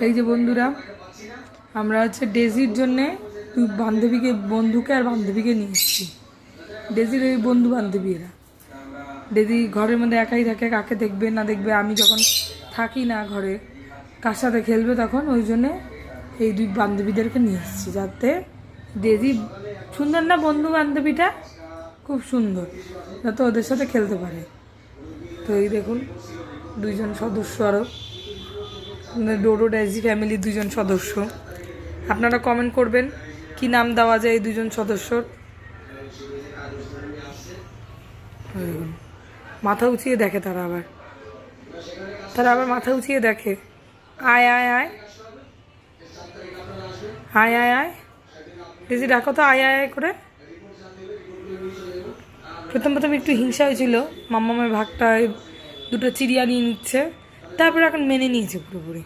এই যে বন্ধুরা, আমরা হচ্ছে ডেজির জন্যে বন্ধুকে আর বান্ধবীকে নিয়ে এসেছি। ডেজির এই বন্ধু বান্ধবী এরা। ডেজি ঘরের মধ্যে একাই থাকে, কাকে দেখবে না দেখবে, আমি যখন থাকি না ঘরে কার সাথে খেলবে তখন, ওই জন্যে এই দুই বান্ধবীদেরকে নিয়ে এসেছি, যাতে ডেজি সুন্দর না বন্ধু বান্ধবীটা, খুব সুন্দর, যাতে ওদের সাথে খেলতে পারে। তো এই দেখুন দুইজন সদস্য, আরও ডোডো ডেজি ফ্যামিলির দুজন সদস্য। আপনারা কমেন্ট করবেন কি নাম দেওয়া যায় এই দুজন সদস্যর। মাথা উঁচিয়ে দেখে তারা আবার মাথা উঁচিয়ে দেখে। আয় আয় আয় আয় আয় আয় ডেজি ডাকো তো, আয় আয় আয় করে। প্রথম একটু হিংসা হয়েছিল, মাম্মামের ভাগটা দুটো চিড়িয়া নিয়ে নিচ্ছে, তারপরে এখন মেনে নিয়েছে পুরোপুরি।